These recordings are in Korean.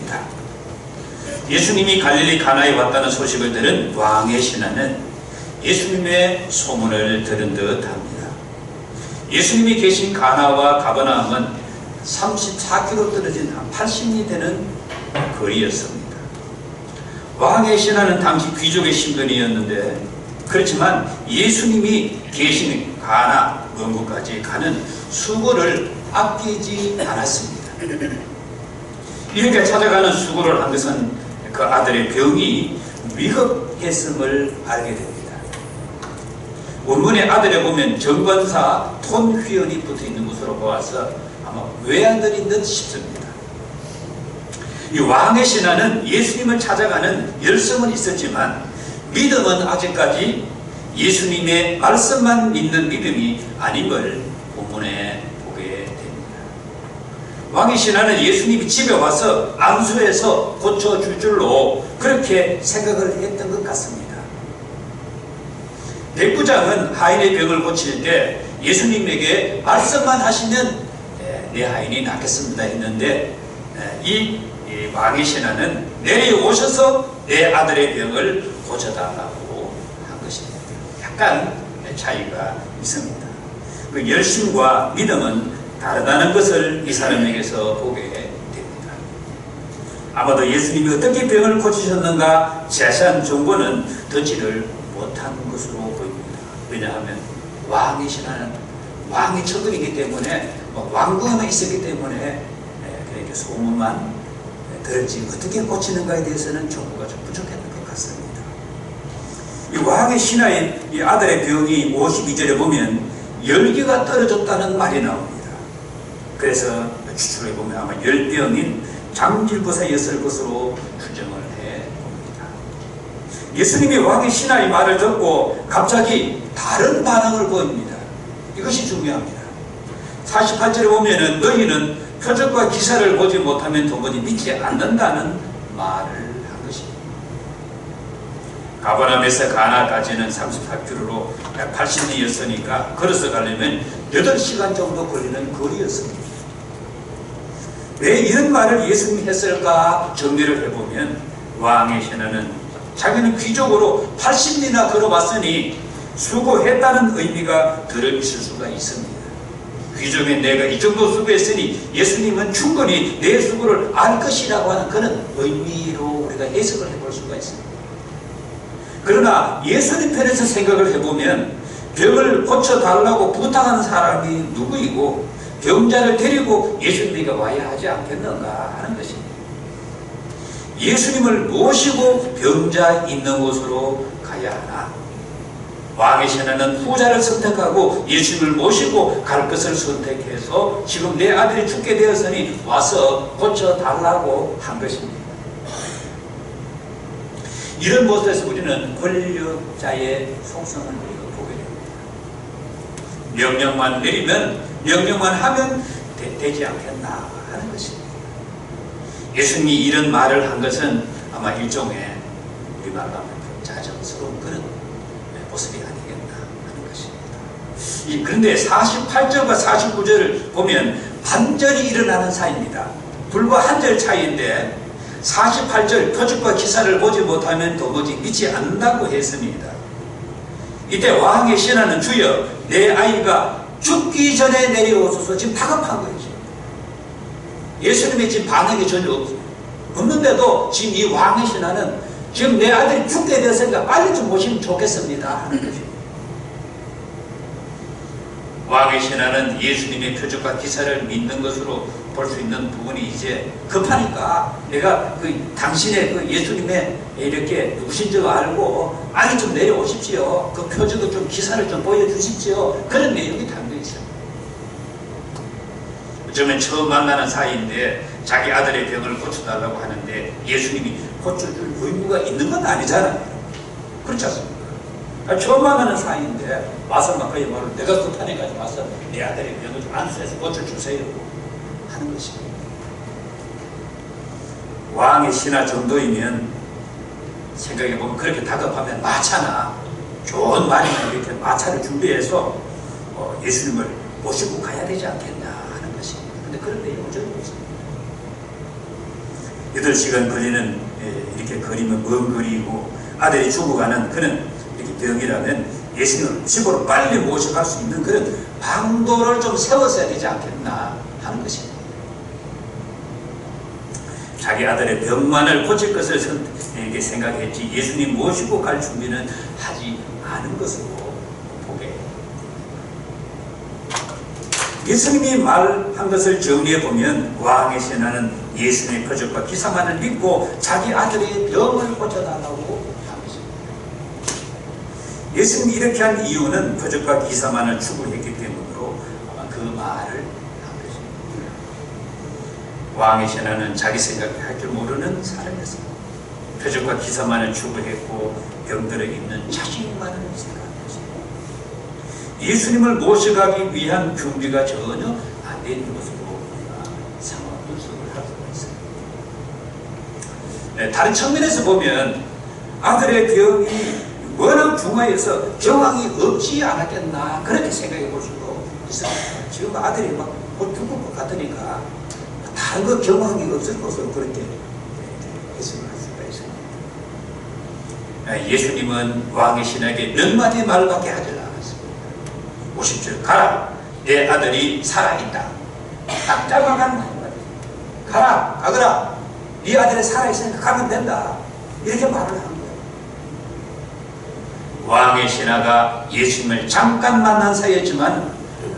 있습니다. 예수님이 갈릴리 가나에 왔다는 소식을 들은 왕의 신하는 예수님의 소문을 들은 듯합니다. 예수님이 계신 가나와 가버나움은 34km 떨어진 한 80리 되는 거리였습니다. 왕의 신하는 당시 귀족의 신분이었는데, 그렇지만 예수님이 계신 가나 원국까지 가는 수고를 아끼지 않았습니다. 이렇게 찾아가는 수고를 한 것은 그 아들의 병이 위급했음을 알게 됩니다. 원문의 아들에 보면 정관사 톤휘연이 붙어있는 것으로 보아서 아마 외아들인 듯 싶습니다. 이 왕의 신하는 예수님을 찾아가는 열성은 있었지만 믿음은 아직까지 예수님의 말씀만 믿는 믿음이 아닌 걸 본문에 보게 됩니다. 왕의 신하는 예수님이 집에 와서 안수해서 고쳐줄 줄로 그렇게 생각을 했던 것 같습니다. 백부장은 하인의 병을 고칠 때 예수님에게 말씀만 하시면 내 하인이 낫겠습니다 했는데, 이 왕의 신하는 내려오셔서 내 아들의 병을 고쳐달라고 한 것입니다. 약간 차이가 있습니다. 그 열심과 믿음은 다르다는 것을 이 사람에게서 보게 됩니다. 아마도 예수님이 어떻게 병을 고치셨는가 자세한 정보는 듣지를 못한 것으로 보입니다. 왜냐하면 왕의 신하는 왕의 처들이기 때문에, 왕궁에 있었기 때문에 그렇게 소문만 들었지 어떻게 고치는가에 대해서는 정보가 좀 부족했던 것 같습니다. 이 왕의 신하인 이 아들의 병이 52절에 보면 열기가 떨어졌다는 말이 나옵니다. 그래서 추측해 보면 아마 열병인 장질보사였을 것으로 추정을 해봅니다. 예수님이 왕의 신하의 말을 듣고 갑자기 다른 반응을 보입니다. 이것이 중요합니다. 48절에 보면은 너희는 표적과 기사를 보지 못하면 도무지 믿지 않는다는 말을 한 것입니다. 가버나움에서 가나까지는 34km로 약 80리였으니까 걸어서 가려면 8시간 정도 걸리는 거리였습니다. 왜 이런 말을 예수님이 했을까 정리를 해보면 왕의 신하는 자기는 귀족으로 80리나 걸어왔으니 수고했다는 의미가 들어있을 수가 있습니다. 귀족인 내가 이 정도 수고했으니 예수님은 충분히 내 수고를 알 것이라고 하는 그런 의미로 우리가 해석을 해볼 수가 있습니다. 그러나 예수님 편에서 생각을 해보면 병을 고쳐달라고 부탁하는 사람이 누구이고 병자를 데리고 예수님에게 와야 하지 않겠는가 하는 것입니다. 예수님을 모시고 병자 있는 곳으로 가야 하나, 왕의 신하는 후자를 선택하고 예수님을 모시고 갈 것을 선택해서 지금 내 아들이 죽게 되었으니 와서 고쳐달라고 한 것입니다. 이런 모습에서 우리는 권력자의 속성을 우리가 보게 됩니다. 명령만 내리면, 명령만 하면 되지 않겠나 하는 것입니다. 예수님이 이런 말을 한 것은 아마 일종의 우리말로 하면 자정스러운 그런 모습이 아니겠나 하는 것입니다. 그런데 48절과 49절을 보면 반절이 일어나는 사이입니다. 불과 한 절 차이인데 48절 표적과 기사를 보지 못하면 도무지 믿지 않는다고 했습니다. 이때 왕의 신하는 주여 내 아이가 죽기 전에 내려오소서, 지금 다급한 거예요. 예수님의 지금 반응이 전혀 없는데도 지금 이 왕의 신하는 지금 내 아들이 죽게 되었으니까 빨리 좀 오시면 좋겠습니다 하는 거죠. 왕의 신하는 예수님의 표적과 기사를 믿는 것으로 볼 수 있는 부분이 이제 급하니까 내가 당신의 예수님의 이렇게 누구신 줄 알고 빨리 좀 내려오십시오. 그 표적을 좀 기사를 좀 보여주십시오. 그런 내용이 담겨 있어요. 어쩌면 처음 만나는 사이인데 자기 아들의 병을 고쳐달라고 하는데 예수님이 고쳐줄 의무가 있는 건 아니잖아요. 그렇지 않습니까? 처음 만나는 사이인데 와서 막 그야말로 내가 급하니까 와서 내 아들의 병을 좀 안수해서 고쳐주세요 하는 것입니다. 왕의 신하 정도이면 생각해보면 그렇게 다급하면 마차나 좋은 말이나 이렇게 마차를 준비해서 예수님을 모시고 가야 되지 않겠나 하는 것입니다. 근데 그런 내용은 전혀 없습니다. 8시간 걸리는 이렇게 거리면 먼 거리고 아들이 죽어가는 그런 이렇게 병이라면 예수님을 집으로 빨리 모셔갈 수 있는 그런 방도를 좀 세웠어야 되지 않겠나 하는 것입니다. 자기 아들의 병만을 고칠 것을 생각했지 예수님 모시고 갈 준비는 하지 않은 것으로 보게. 예수님이 말한 것을 정리해 보면 왕의 신하는 예수님의 표적과 기사만을 믿고 자기 아들의 병을 고쳐달라고 한 것입니다. 예수님이 이렇게 한 이유는 표적과 기사만을 추구했기 때문으로 아마 그 말을 한 것입니다. 왕의 신하는 자기 생각할 줄 모르는 사람이었습니다. 표적과 기사만을 추구했고 병들어 있는 자신만을 생각했습니다. 예수님을 모셔가기 위한 준비가 전혀 안 된 것으로 우리가 상황 분석을 할 수가 있습니다. 다른 측면에서 보면 아들의 병이 워낙 중하여서 경황이 없지 않았겠나 그렇게 생각해 볼 수도 있습니다. 지금 아들이 막 곧 죽을 것 같으니까 다른 거 경황이 없을 것으로 그렇게 해석할 수가 있습니다. 예수님은 왕의 신에게 몇 마디 말밖에 하지 않았습니다. 50절 가라 내 아들이 살아있다. 딱 짧아간 말입니다. 가라 가거라 네 아들이 살아있으니까 가면 된다. 이렇게 말을 한 거예요. 왕의 신하가 예수님을 잠깐 만난 사이였지만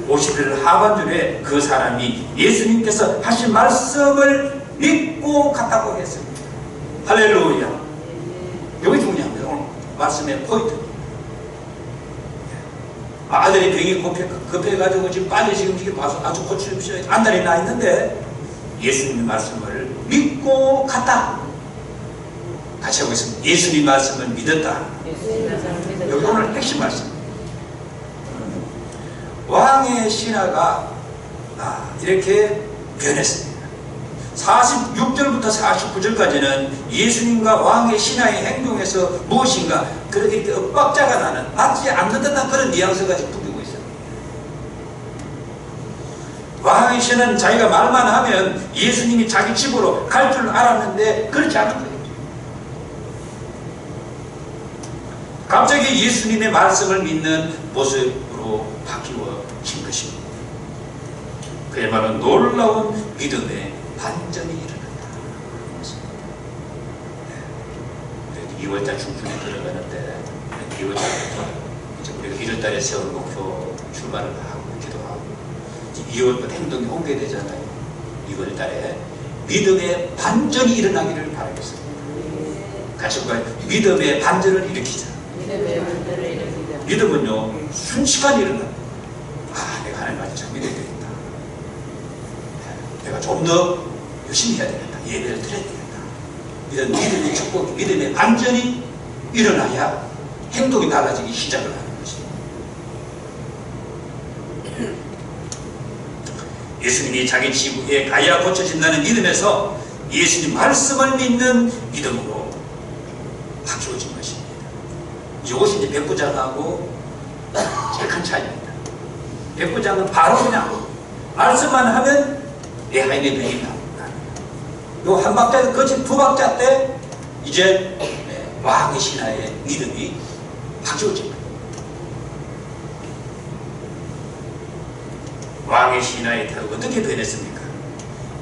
50절 하반절에 그 사람이 예수님께서 하신 말씀을 믿고 갔다고 했습니다. 할렐루야. 여기 중요합니다. 오늘 말씀의 포인트. 아들이 병이 급해가지고 지금 빨리 지금 와서 아주 고치십시오. 한 달이 나 있는데 예수님의 말씀을 믿고 갔다. 같이 하고 있습니다. 예수님 말씀을 믿었다. 여기 오늘 핵심 말씀. 왕의 신하가 이렇게 변했습니다. 46절부터 49절까지는 예수님과 왕의 신하의 행동에서 무엇인가 그렇게 엇박자가 나는 맞지 않는 듯한 그런 뉘앙스가 풍기고 있습니다. 왕의 신하는 자기가 말만 하면 예수님이 자기 집으로 갈 줄 알았는데 그렇지 않은 거예요. 갑자기 예수님의 말씀을 믿는 모습으로 바뀌어진 것입니다. 그야말로 놀라운 믿음의 반전이 일어난다. 2월달 중순에 들어가는데 2월달부터 이제 우리가 1월달에 세월 목표 출발을 하고 기도하고 2월부터 행동이 옮겨야 되잖아요. 2월달에 믿음의 반전이 일어나기를 바라겠습니다. 같이 볼까요? 믿음의 반전을 일으키자. 믿음은요 순식간에 일어납니다. 내가 하나님을 잘 믿어야 되겠다. 내가 좀 더 열심히 해야 되겠다. 예배를 드려야 되겠다. 이런 믿음의 축복, 믿음의 반전이 일어나야 행동이 달라지기 시작을 하는 것입니다. 예수님이 자기 지구에 가야 고쳐진다는 믿음에서 예수님 말씀을 믿는 믿음으로 바뀌어진 것입니다. 이것이 이제 백부장하고 제일 큰 차이입니다. 백부장은 바로 그냥 말씀만 하면 내 하인의 병이 나옵니다. 요 한 박자, 거친 두 박자 때 이제 왕의 신하의 믿음이 바뀌어집니다. 왕의 신하의 태도가 어떻게 변했습니까?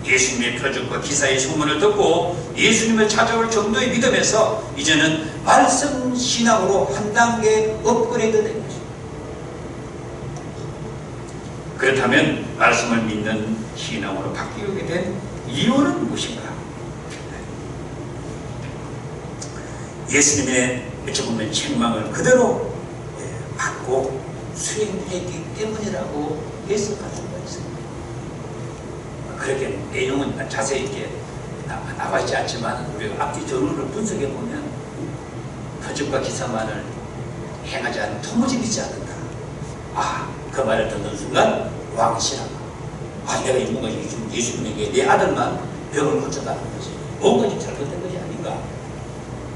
예수님의 표적과 기사의 소문을 듣고 예수님을 찾아올 정도의 믿음에서 이제는 말씀 신앙으로 한 단계 업그레이드 된 것입니다. 그렇다면 말씀을 믿는 신앙으로 바뀌게 된 이유는 무엇인가? 예수님의 어찌 보면 책망을 그대로 받고 수행했기 때문이라고 해석할 수가 있습니다. 그렇게 내용은 자세히 이렇게 나와 있지 않지만 우리가 앞뒤 전후를 분석해 보면 표적과 기사만을 행하지 않으면 도무지 믿지 않는다. 그 말을 듣는 순간 왕이 싫어한다. 내가 뭔가 예수님에게 내 아들만 병을 고쳐달라는 것이 뭔가 잘못된 것이 아닌가.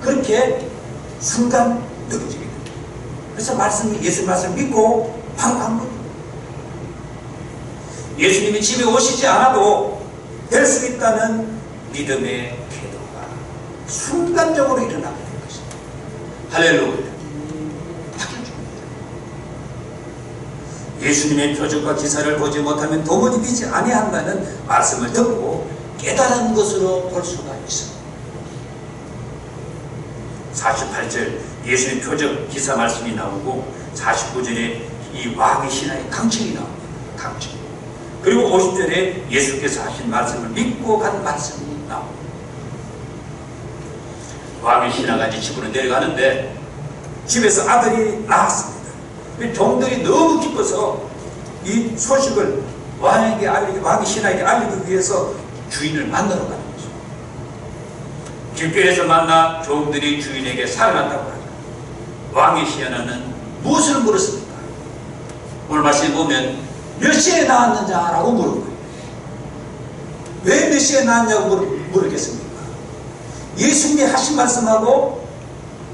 그렇게 순간 느껴지게 됩니다. 그래서 예수 말씀 믿고 바로 간 겁니다. 예수님이 집에 오시지 않아도 될 수 있다는 믿음의 태도가 순간적으로 일어나게 된 것입니다. 할렐루야. 예수님의 표적과 기사를 보지 못하면 도무지 믿지 아니한다는 말씀을 듣고 깨달은 것으로 볼 수가 있습니다. 48절 예수의 표적 기사 말씀이 나오고 49절에 이 왕의 신하의 강청이 나옵니다. 강청. 그리고 50절에 예수께서 하신 말씀을 믿고 간 말씀이 나옵니다. 왕의 신하가 이제 집으로 내려가는데 집에서 아들이 나왔습니다. 종들이 너무 기뻐서 이 소식을 왕의 신하에게 알리기 위해서 주인을 만나러 가는 거죠. 길거리에서 만나 종들이 주인에게 살아났다고 합니다. 왕의 신하는 무엇을 물었습니까? 오늘 말씀에 보면 몇 시에 나왔느냐라고 물은 거예요. 왜 몇 시에 나왔냐고 물었겠습니까? 예수님이 하신 말씀하고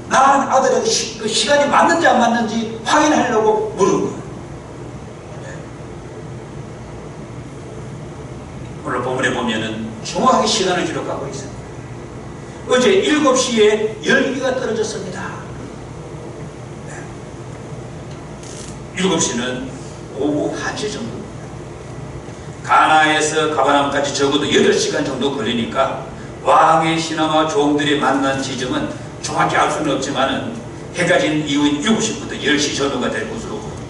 낳은 아들의 시간이 맞는지 안 맞는지 확인하려고 물은 거예요. 오늘 본문에 보면은 정확하게 시간을 기록하고 있습니다. 어제 7시에 열기가 떨어졌습니다. 7시는 오후 1시 정도입니다. 가나에서 가버나움까지 적어도 8시간 정도 걸리니까 왕의 신하와 종들이 만난 지점은 정확히 알 수는 없지만 해가 진 이후인 7시부터 10시 전후가 될 것으로 봅니다.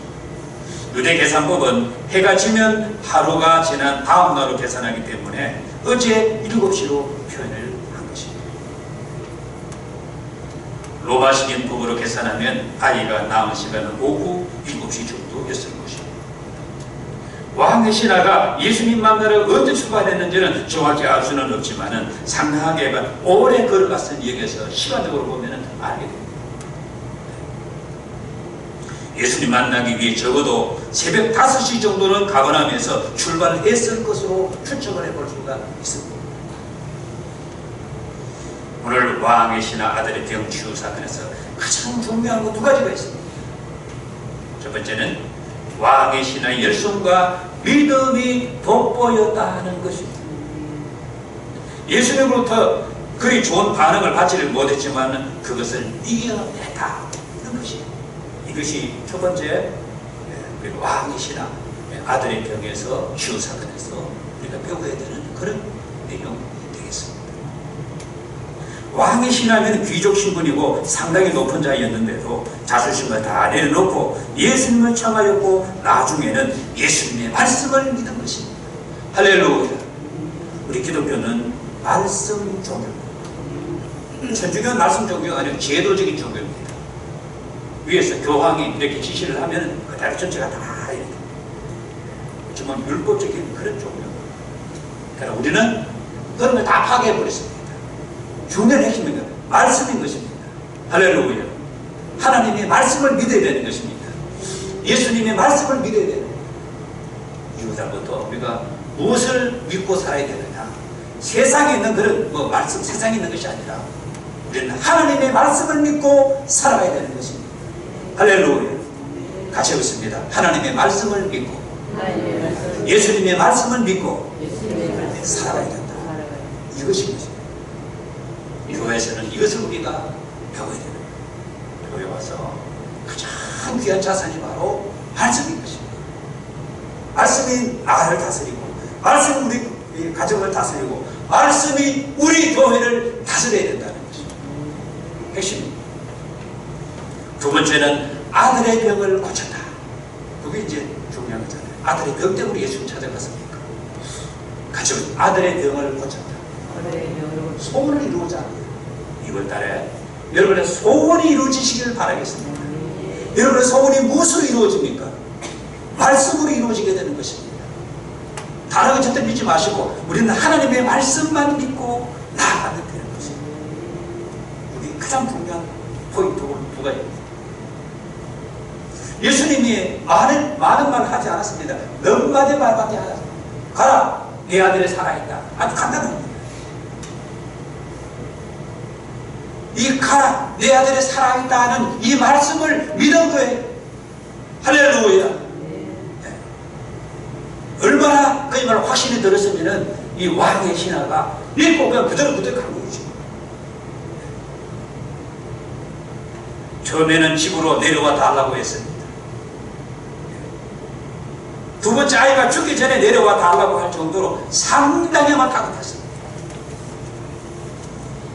유대 계산법은 해가 지면 하루가 지난 다음 날로 계산하기 때문에 어제 7시로 표현을 한 것입니다. 로마식인 법으로 계산하면 아이가 낳은 시간은 오후 7시 정도였을 것입니다. 왕의 신하가 예수님 만나러 언제 출발했는지는 정확히 알 수는 없지만 상당하게 오래 걸어갔은 역에서 시간적으로 보면 알게 됩니다. 예수님 만나기 위해 적어도 새벽 5시 정도는 가버나움에서 출발을 했을 것으로 추측을 해볼 수가 있습니다. 오늘 왕의 신하 아들의 병 치유 사건에서 가장 중요한 거 2가지가 있습니다. 첫 번째는 왕의 신하의 열성과 믿음이 돋보였다는 것입니다. 예수님으로부터 그리 좋은 반응을 받지를 못했지만 그것을 이겨냈다는 것입니다. 이것이 첫 번째 왕의 신하 아들의 병에서 치유 사건에서 우리가 배워야 되는 그런 내용이 되겠습니다. 왕의 신하면 귀족 신분이고 상당히 높은 자였는데도 자존심을 다 내려놓고 예수님을 청하였고 나중에는 예수님의 말씀을 믿은 것입니다. 할렐루야. 우리 기독교는 말씀 종교입니다. 천주교는 말씀 종교가 아니라 제도적인 종교입니다. 위에서 교황이 이렇게 지시를 하면 그대로 전체가 다 이렇게 정말 율법적인 그런 종교입니다. 그러나 우리는 그런 걸 다 파괴해버렸습니다. 중요한 핵심은 말씀인 것입니다. 할렐루야. 하나님의 말씀을 믿어야 되는 것입니다. 예수님의 말씀을 믿어야 되는 것입니다. 이후부터 우리가 무엇을 믿고 살아야 되느냐. 세상에 있는 그런 말씀, 세상에 있는 것이 아니라 우리는 하나님의 말씀을 믿고 살아가야 되는 것입니다. 할렐루야. 같이 읽습니다. 하나님의 말씀을 믿고 예수님의 말씀을 믿고 살아가야 된다. 이것이 것입니다. 교회에서는 이것을 우리가 배워야 됩니다. 교회 와서 가장 귀한 자산이 바로 말씀인 것입니다. 말씀이 나를 다스리고 말씀이 우리 가정을 다스리고 말씀이 우리 교회를 다스려야 된다는 것입니다. 핵심입니다. 두 번째는 아들의 병을 고쳤다. 그게 이제 중요한 거잖아요. 아들의 병 때문에 예수님 찾아갔습니까? 같이 아들의 병을 고쳤다. 소원을 이루자. 2월달에 여러분의 소원이 이루어지시기를 바라겠습니다. 여러분의 소원이 무엇으로 이루어집니까? 말씀으로 이루어지게 되는 것입니다. 다른 건 절대 믿지 마시고 우리는 하나님의 말씀만 믿고 나아가면 되는 것입니다. 여기 가장 중요한 포인트가 2가지입니다. 예수님이 많은 말 하지 않았습니다. 몇 마디 말밖에 안 하셨습니다. 가라, 내 아들이 살아있다. 아주 간단합니다. 이 가라, 내 아들이 살아있다는 이 말씀을 믿은 거예요. 할렐루야. 네. 얼마나 그 말 확신이 들었으면 이 왕의 신하가 믿고 그냥 그대로 간 거지. 처음에는 집으로 내려와 달라고 했습니다. 두 번째 아이가 죽기 전에 내려와 달라고 할 정도로 상당히 막가급했습니다.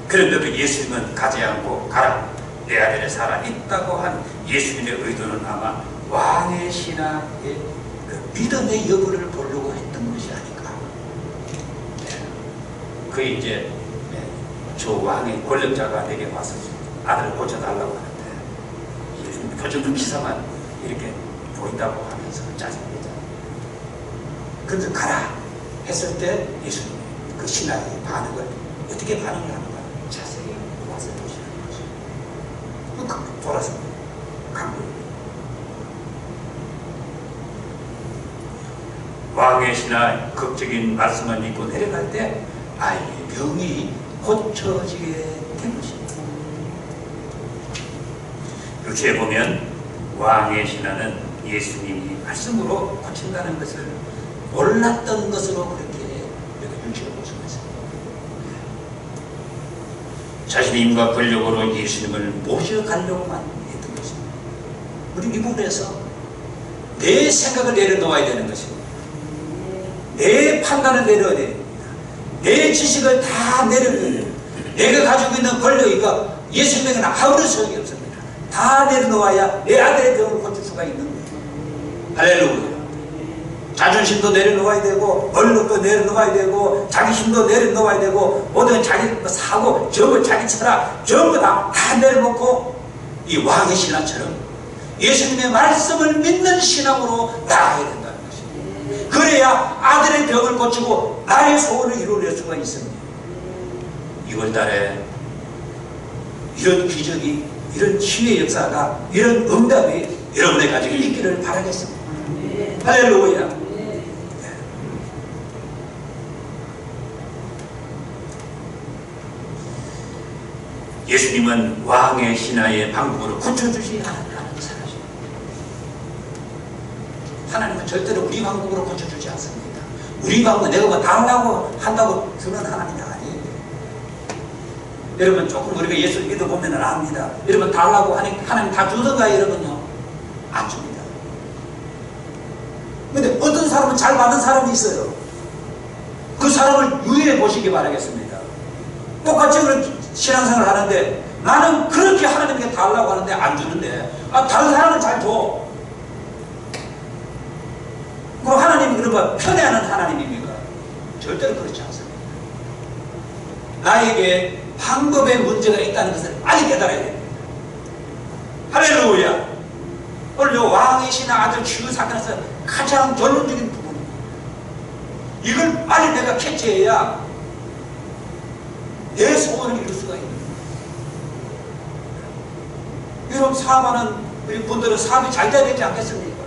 그런데도 예수님은 가지 않고 가라, 내 아들이 살아있다고 한 예수님의 의도는 아마 왕의 신하의 그 믿음의 여부를 보려고 했던 것이 아닐까. 그 이제 저 왕의 권력자가 내게 와서 아들을 고쳐달라고 하는데 예수님 표정도 기사만 이렇게 보인다고 하면서 짜증내자. 그래서 가라 했을 때 예수님 그 신하의 반응을 어떻게 반응을 하는가 자세히 와서 보시는 거죠. 돌아서 간 거예요. 왕의 신하 극적인 말씀을 믿고 내려갈 때 아이의 병이 고쳐지게 된 것입니다. 유치해 보면 왕의 신하는 예수님이 말씀으로 고친다는 것을 몰랐던 것으로 그렇게 유치해 보셨습니다. 자신의 힘과 권력으로 예수님을 모셔가려고만 했던 것입니다. 우리 이 부분에서 내 생각을 내려놓아야 되는 것입니다. 내 판단을 내려야 됩니다. 내 지식을 다 내려놓아야 됩니다. 내가 가지고 있는 권력이니까 예수님에게는 아무런 소용이 없습니다. 다 내려놓아야 내 아들의 병을 고칠 수가 있는 거예요. 할렐루야. 자존심도 내려놓아야 되고, 얼룩도 내려놓아야 되고, 자기 힘도 내려놓아야 되고, 모든 자기 사고, 전부 자기 철학, 전부 다 내려놓고, 이 왕의 신앙처럼 예수님의 말씀을 믿는 신앙으로 나아가야 된다는 것입니다. 그래야 아들의 병을 고치고 나의 소원을 이루어낼 수가 있습니다. 2월 달에 이런 기적이, 이런 치유의 역사가, 이런 응답이 여러분의 가정에 있기를 바라겠습니다. 할렐루야. 예수님은 왕의 신하의 방법으로 고쳐주지 않는 사람이십니다. 하나님은 절대로 우리 방법으로 고쳐주지 않습니다. 우리 방법, 내가 뭐 달라고 한다고 주는 하나님이 아니에요. 여러분 조금 우리가 예수 믿어보면 압니다. 여러분 달라고 하니 하나님 다 주던가 여러분요? 안 줍니다. 근데 어떤 사람은 잘 받은 사람이 있어요. 그 사람을 유의해 보시기 바라겠습니다. 똑같이 그런 신앙생활을 하는데 나는 그렇게 하나님께 달라고 하는데 안 주는데 다른 사람은 잘 줘. 그럼 하나님이 그러면 편애하는 하나님입니까? 절대로 그렇지 않습니다. 나에게 방법에 문제가 있다는 것을 빨리 깨달아야 됩니다. 할렐루야. 오늘 요 왕의 신하 아들 치유 사건에서 가장 결론적인 부분입니다. 이걸 빨리 내가 캐치해야 내 소원을 이룰 수가 있는 거예요. 여러분 사업하는 우리 분들은 사업이 잘 돼야 되지 않겠습니까?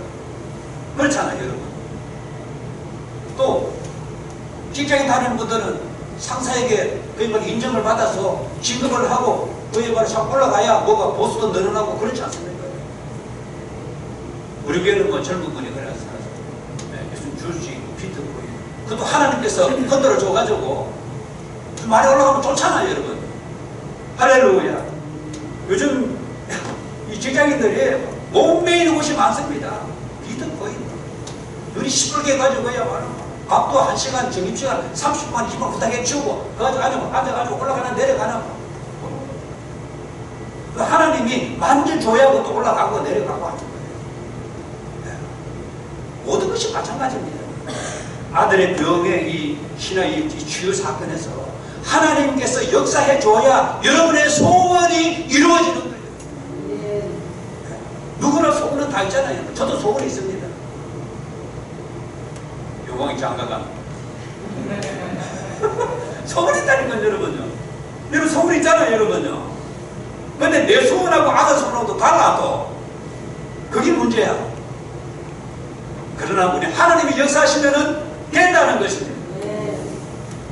그렇잖아요 여러분. 또 직장에 다니는 분들은 상사에게 그의 말 인정을 받아서 진급을 하고 그의 말을 쫙 올라가야 뭐가 보수도 늘어나고 그렇지 않습니까? 우리 교회는 뭐 젊은 분이 그래서 무슨 주식 비트코인 그것도 하나님께서 흔들어 줘가지고 많이 올라가면 좋잖아요 여러분. 할렐루야. 요즘 이 직장인들이 못 매이는 곳이 많습니다. 비트코인 눈이 시뻘게 가지고야 밥도 1시간 점심시간 30분 20분 부탁해 주고 그래가지고 앉아가지고 올라가나 내려가나 하나님이 만져줘야 그것도 올라가고 내려가고 하는 거예요. 모든 것이 마찬가지입니다. 아들의 병의 이 신의 이 치유 사건에서 하나님께서 역사해 줘야 여러분의 소원이 이루어지는 거예요. 누구나 소원은 다 있잖아요. 저도 소원이 있습니다. 요광이 장가가 소원이 있다는 건 여러분요. 여러분 소원이 있잖아요 여러분요. 근데 내 소원하고 아들 소원하고도 달라 또. 그게 문제야. 그러나 우리 하나님이 역사하시면은 된다는 것입니다.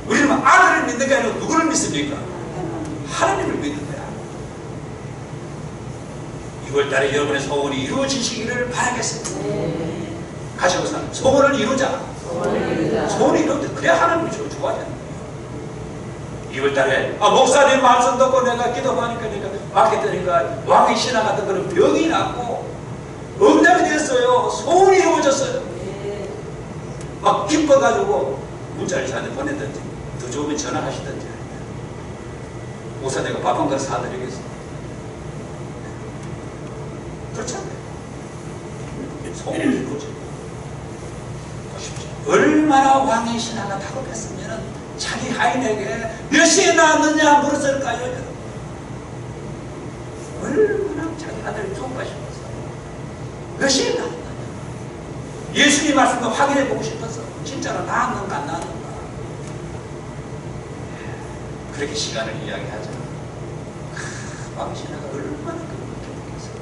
우리는 아들을 믿는 게 아니라 누구를 믿습니까? 하나님을 믿는 거야. 2월달에 여러분의 소원이 이루어지시기를 바라겠습니다. 가셔서 소원을 이루자. 소원을 이루자. 그래야 하나님이 좋아하잖아요. 2월달에 목사님 말씀 듣고 내가 기도하니까 내가 받게 되니까 왕의 신앙 같은 그런 병이 났고 응답이 됐어요. 소원이 이루어졌어요. 막 기뻐가지고 문자를 저한테 보내든지 더 좋으면 전화하시든지 목사 내가 밥 한 그릇 사드리겠어. 그렇잖아요. 소원이 이루어져요. 보십시오. 얼마나 왕의 신앙가 다급했으면 자기 하인에게 몇 시에 나왔느냐 물었을까요? 여러분? 얼마나 자기 아들을 좋아하시면서 몇 시에 나왔느냐 예수님 말씀도 확인해보고 싶어서 진짜로 나왔는가 안 나왔는가 그렇게 시간을 이야기하자. 왕의 신앙가 얼마나 그렇게 되겠어요.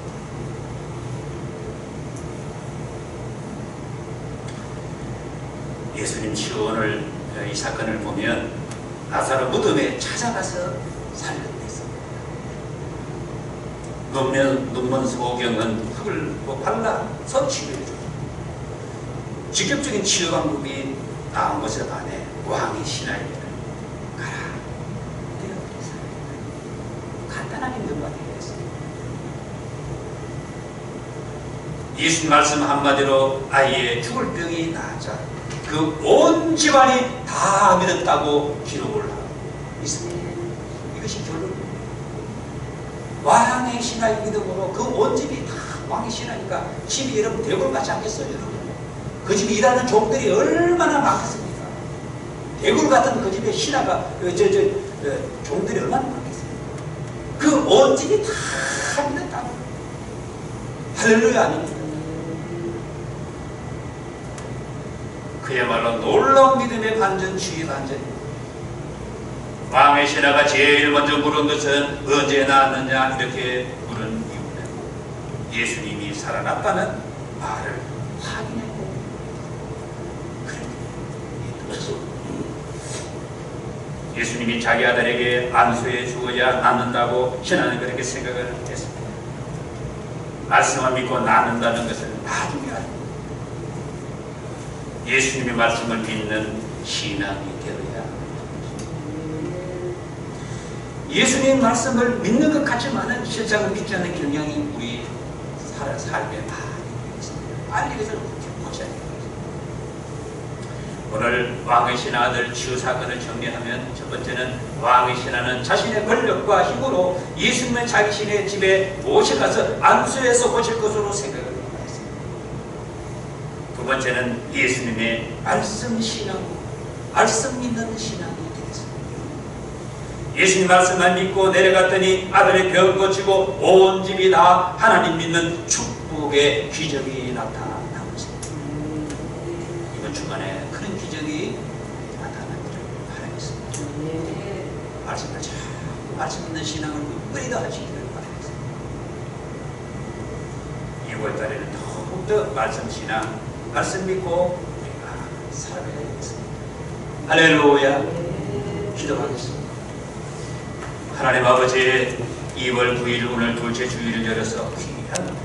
예수님 치유원을 이 사건을 보면 나사로 무덤에 찾아가서 살려냈습니다. 눈먼 소경은 흙을 발라서 치료해줍니다. 직접적인 치유 방법이 나온 것에 반해 왕의 신하에게는 가라 되어버리사 간단하게 명받게 했습니다. 예수님 말씀 한마디로 아이의 죽을 병이 나자 그 온 집안이 다 믿었다고 기록을 하고 있습니다. 이것이 결론입니다. 왕의 신하의 믿음으로 그 온 집이 다 왕의 신하니까 집이 여러분 대궐 같지 않겠어요? 여러분? 그 집에 일하는 종들이 얼마나 많겠습니까? 대궐 같은 그 집에 신하가 종들이 얼마나 많겠습니까? 그 온 집이 다 믿었다고. 할렐루야 아닙니까? 그야말로 놀라운 믿음의 반전, 주의 반전입니다. 왕의 신하가 제일 먼저 물은 것은 언제 나왔느냐 이렇게 물은 이유는 예수님이 살아났다는 말을 확인했고 예수님이 자기 아들에게 안수해 주어야 낫는다고 신하는 그렇게 생각을 했습니다. 말씀을 믿고 낫는다는 것은 나중에 알고 예수님의 말씀을 믿는 신앙이 되어야 예수님의 말씀을 믿는 것 같지만은 실상은 믿지 않는 경향이 우리 삶에 많이 있습니다. 빨리 이것을 고쳐야 됩니다. 오늘 왕의 신하 아들 치유 사건을 정리하면 첫 번째는 왕의 신하는 자신의 권력과 힘으로 예수님의 자기 신의 집에 모셔가서 안수해서 고칠 것으로 생각을 두 번째는 예수님의 말씀 신앙, 말씀 믿는 신앙이 되겠습니다. 예수님 말씀만 믿고 내려갔더니 아들의 병 고치고 온 집이 다 하나님 믿는 축복의 기적이 나타난 것입니다. 이번 주간에 그런 기적이 나타나기를 바라겠습니다. 말씀을 잘 말씀 믿는 신앙을 끝까지 더 하시기를 바라겠습니다. 6월달에는 더욱더 말씀 신앙 말씀 믿고 우리가 살아가야 되겠습니다. 할렐루야. 기도하겠습니다. 하나님 아버지 2월 9일 오늘 둘째 주일을 열어서 귀한